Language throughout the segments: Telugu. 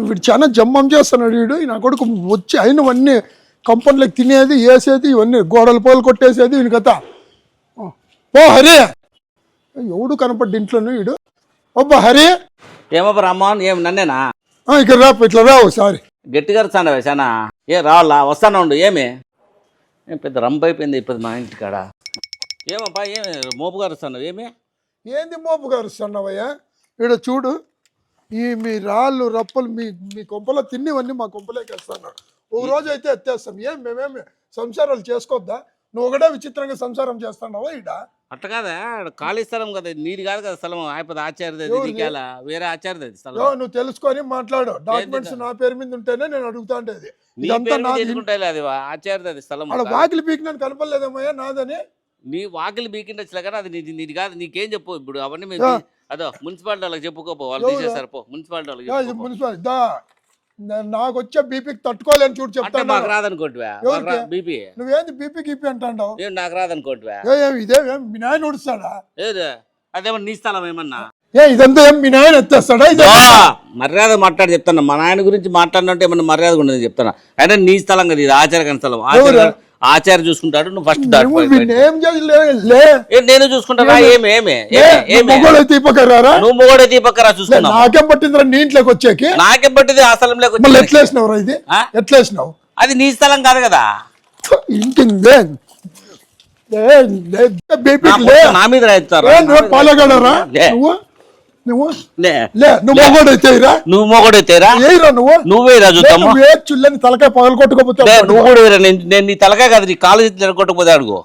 వీడు చాలా జమ్మం చేస్తున్నాడు వీడు. నా కొడుకు వచ్చి అయినవన్నీ కంపౌండ్లోకి తినేది వేసేది ఇవన్నీ గోడలు పోలు కొట్టేసేది వీని కథ. ఓ హరి ఎవడు కనపడ్డ ఇంట్లోనే వీడు. అబ్బా హరి ఏమబ్బా రామ్మోహన్, ఏం నన్నేనా? ఇక్కడ రా, ఇట్లా రావు సారీ. గట్టిగా వస్తాను చాలా. ఏ రావాలా? వస్తానే ఉండు. ఏమి ఏం పెద్ద రంపు అయిపోయింది ఇప్పుడు మా ఇంటికాడ. ఏమబ్బా ఏమి మోపు గారుస్తాను? ఏమి ఏంది మోపు గారుస్తున్నావయ్యా? వీడ చూడు, మీ రాళ్ళు రప్పలు మీ కొంపలో తిన్నివన్నీ మా కొంపలోకి వేస్తున్నాడు. ఒక రోజు అయితే ఎత్తేస్తాం. మేమేమి సంసారాలు చేసుకోవద్దా? నువ్వు ఒకటే విచిత్రంగా సంసారం చేస్తున్నావా ఈడ? అట్లా కాదా, ఖాళీ స్థలం కదా, నీది కాదు కదా స్థలం. అయిపోతే ఆచార్యది వేరే ఆచార్యది స్థలం. నువ్వు తెలుసుకొని మాట్లాడు. డాక్యుమెంట్స్ నా పేరు మీద ఉంటేనే నేను అడుగుతా ఉండేది. అది ఆచార్యది స్థలం. వాకిలి పీకి నేను కనపడలేదమ్మయ్యా నాదని. నీ వాకిలి బీకిండొచ్చులే కదా, అది నీది కాదు. నీకేం చెప్పు ఇప్పుడు అవన్నీ మేము అదో మున్సిపాలిటీ వాళ్ళకి చెప్పుకోపో, వాళ్ళు తీసేస్తారు. పో మున్సిపాలిటీ వాళ్ళకి. మున్సిపాలిటీ నాకు వచ్చే బీపీకి తట్టుకోలేని చూడు చెప్తా. నాకు రాదనుకోంటివా బీపీ? నువ్వేంది బీపీ గీపీ అంటావు? నాకు రాదనుకోంటివా? ఇదే మీ నాయన ఉడుస్తాడా? ఏదే అదేమన్నా నీ స్థలం ఏమన్నా? ఇదంతా ఏం మీ నాయన ఎత్తేస్తాడా? మర్యాద మాట్లాడి చెప్తాను. మా నాయన గురించి మాట్లాడినట్టు ఏమన్నా మర్యాద ఉండదు చెప్తాను. అయినా నీ స్థలం కదా ఇది, ఆచార్య స్థలం. ఆచార్య చూసుకుంటాడు, నువ్వు ఫస్ట్ నేను చూసుకుంటారా? నువ్వు మొగోడైతే ఈ పక్కరా చూసుకున్నావు. నాకేం పట్టిందిరా నీ ఇంట్లోకి వచ్చాకి? నాకేం పట్టింది ఆ స్థలంలోకి? ఎట్లేసినావు ఇది? ఎట్లేసినావు? అది నీ స్థలం కాదు కదా. ఇంటిందే నా మీద రాయిస్తారు. పాలగడరా నువ్వు మొగోడైతేరా? నువ్వేరా చూద్దాము. చుల్లని తలకాయ పగలు కొట్టుకోపోతే నువ్వు కూడా నేను నీ తలకాయ కాదు, నీ కాలు కొట్టుకోపోతే అడుగు.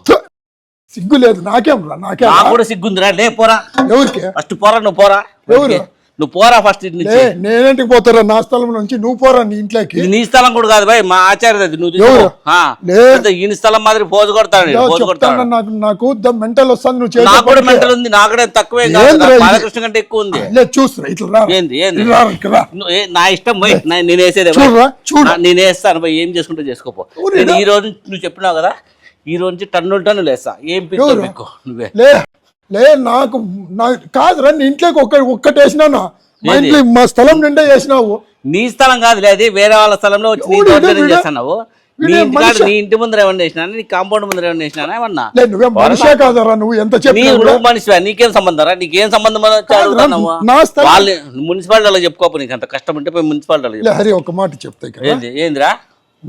సిగ్గు లేదు నాకేం రా? నాకు కూడా సిగ్గుందిరా. లే పోరా. ఎవరికి? ఫస్ట్ పోరా. నువ్వు పోరా. ఎవరు? నువ్వు పోరా ఫస్ట్. నేనేంటికి పోతారా నా స్థలం నుంచి? నువ్వు పోరా నీ ఇంట్లోకి. నీ స్థలం కూడా కాదు బాయ్, మా ఆచార్యది. నువ్వు ఈ స్థలం మాదిరి పోజు కొడతాడు. నాకు మెంటల్ వస్తుంది. నువ్వు నాకు కూడా మెంటల్ ఉంది. నాకడే తక్కువే, బాలకృష్ణ కంటే ఎక్కువ ఉంది. చూస్తున్నా ఇట్లా ఏంది నా ఇష్టం పోయి, నేను వేసేదే నేను వేస్తాను పోయి. ఏం చేసుకుంటే చేసుకోపో. నేను ఈ రోజు నువ్వు చెప్పినావు కదా, ఈ రోజు నుంచి టన్నులు వేస్తా. ఏం పిక్కు నువ్వే? నాకు కాదురా, నీ ఇంట్లోకి ఒక్కటేసినాను. మా ఇంట్లో మా స్థలం నిండా వేసినావు. నీ స్థలం కాదు లేదు, వేరే వాళ్ళ స్థలంలో వచ్చి చేస్తున్నావు. నీ ఇంటి ముందర ఏమన్నా వేసినా, నీ కాంపౌండ్ ముందర ఏమన్నా వేసినా ఏమన్నా? మనిషే కాదరా నువ్వు? ఎంత నువ్వు మనిషివా? నీకేం సంబంధం రా? నీకేం సంబంధం? వాళ్ళు మున్సిపాలిటీ వాళ్ళకి చెప్పుకోపు. నీకు అంత కష్టం ఉంటే పోయి మున్సిపాలిటీ వాళ్ళకి. హరి ఒక మాట చెప్తా. ఏందిరా?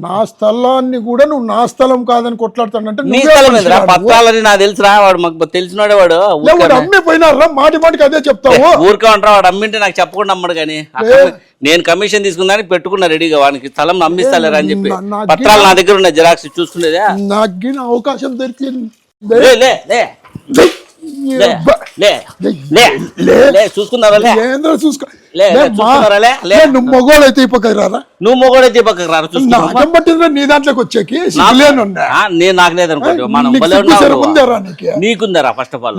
నా స్థలాన్ని కూడా నువ్వు నా స్థలం కాదని కొట్లాడుతానంటే నీ స్థలం ఏందిరా? పత్రాలని నాకు తెలుసురా. వాడు మాకు తెలిసినాడే. వాడు అమ్మిపోయినారా? మాటికి అదే చెప్తావు. ఊరికే అంటారా? వాడు అమ్మింటే నాకు చెప్పకుండా అమ్మడు. కానీ నేను కమిషన్ తీసుకున్నాను, పెట్టుకున్నా రెడీగా. వానికి స్థలం అమ్మిస్తాలేరా అని చెప్పి పత్రాలు నా దగ్గర ఉన్నాయి, జిరాక్స్ చూసుకునేదే. నాకు అవకాశం దొరికింది. నువ్వు మొగోడైతే ఈ పక్కకు రారా? నువ్వు మొగోడైతే ఈ పక్కకు రారా? నాకేం పట్టిందిరా నీ దాంట్లోకి వచ్చాకి? నేను నాకు లేదనుకోండి. మనం నీకుందరా? ఫస్ట్ ఆఫ్ ఆల్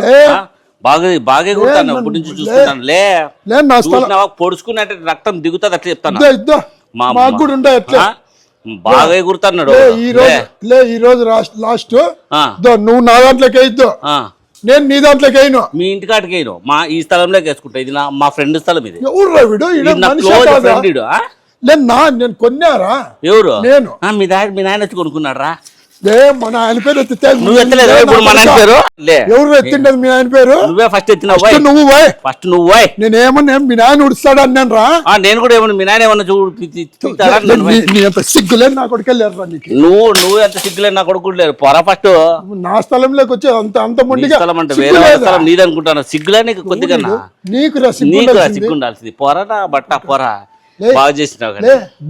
బాగా కుడతాను. ఇప్పటి నుంచి చూసుకుంటాను. పొడుచుకున్నట్టు రక్తం దిగుతుంది అట్లా చెప్తాను. బాగా కుడుతున్నాడు. ఈ రోజు లాస్ట్ నువ్వు నా దాంట్లోకి అయిద్దు, నేను నీ దాంట్లోకి అయినా. మీ ఇంటికాటికి అయినా మా ఈ స్థలంలోకి వేసుకుంటా. ఇది మా ఫ్రెండ్ స్థలం. ఇది నేను కొన్నారా? ఎవరు? నేను. మీ నాయన వచ్చి కొనుక్కున్నాడు రా. మన ఆయన పేరు నువ్వు ఎత్తలేదు. ఇప్పుడు మన ఆయన పేరు ఎవరు ఎత్తిండదు? మీ ఆయన పేరు నువ్వే ఫస్ట్ ఎత్తినావు. నువ్వు ఫస్ట్ నువ్వు. నేనేమన్నా మీ నాయన ఉడుస్తాడు అన్నాను రా. నేను కూడా ఏమన్నా మీ నాయన ఏమన్నా సిగ్గులేదు నా కొడుకు వెళ్ళారు. నువ్వు ఎంత సిగ్గులేదు నా కొడుకు లేరు. పొర ఫస్ట్ నా స్థలంలోకి వచ్చి అంత ముందుగా స్థలం అంటే వేరే స్థలం నీది అనుకుంటాను. సిగ్గులే నీకు కొద్దిగా. నీకు సిగ్గుండాల్సింది. పొరనా బట్ట పొర బాగా చేసినావు.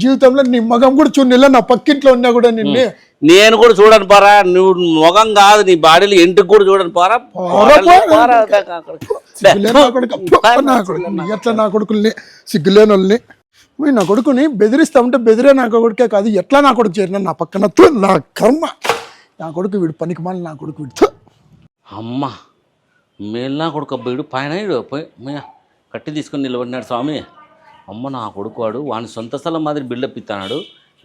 జీవితంలో నీ మగం కూడా చూడలే. నా పక్కింట్లో ఉన్నా కూడా నిన్ను నేను కూడా చూడను పోరా. నువ్వు మొగం కాదు, నీ బాడీలో ఇంటికి కూడా చూడను పోరా. ఎట్లా నా కొడుకుల్ని సిగ్గులేని వాళ్ళని నా కొడుకుని బెదిరిస్తా ఉంటే బెదిరే నా కొడుకే కాదు. ఎట్లా నా కొడుకు చేరిన నా పక్కన నా కర్మ. నా కొడుకు వీడు పనికి మాలి. నా కొడుకు వీడు అమ్మ మేలు. నా కొడుకు అబ్బాయిడు పైన పోయి కట్టి తీసుకొని నిలబడినాడు స్వామి. అమ్మ నా కొడుకు వాడు వాని సొంత స్థలం మాదిరి బిల్డప్ ఇస్తాడు.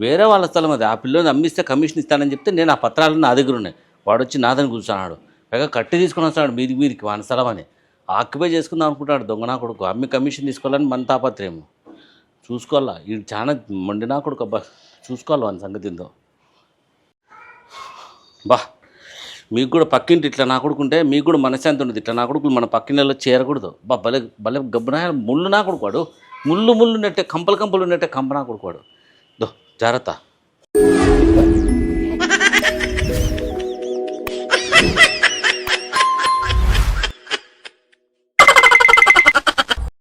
వేరే వాళ్ళ స్థలం అది. ఆ పిల్లని అమ్మిస్తే కమిషన్ ఇస్తానని చెప్తే నేను ఆ పత్రాలను నా దగ్గర ఉన్నాయి. వాడు వచ్చి నాదని కూర్చున్నాడు. పైగా కట్టి తీసుకొని వస్తాడు మీదికి వాని స్థలం అని. ఆక్యుపై చేసుకుందాం అనుకుంటాడు దొంగ నా కొడుకు. అమ్మి కమిషన్ తీసుకోవాలని మన తాపత్రయము. చూసుకోవాలా ఈ చాలా మొండి నా కొడుకు అబ్బా, చూసుకోవాలి వాని సంగతి ఏందో. బా మీకు కూడా పక్కింటి ఇట్లా నా కొడుకుంటే మీకు కూడా మనశ్శాంతి ఉండదు. ఇట్లా నా కొడుకులు మన పక్కింట్లో చేరకూడదు. బా భలే భలే గబ్బున ముళ్ళు నా కొడుకువాడు, ముళ్ళు నెట్టే కంపలు నెట్టే కంప నా కొడుకువాడు. దో జాగ్రత్త.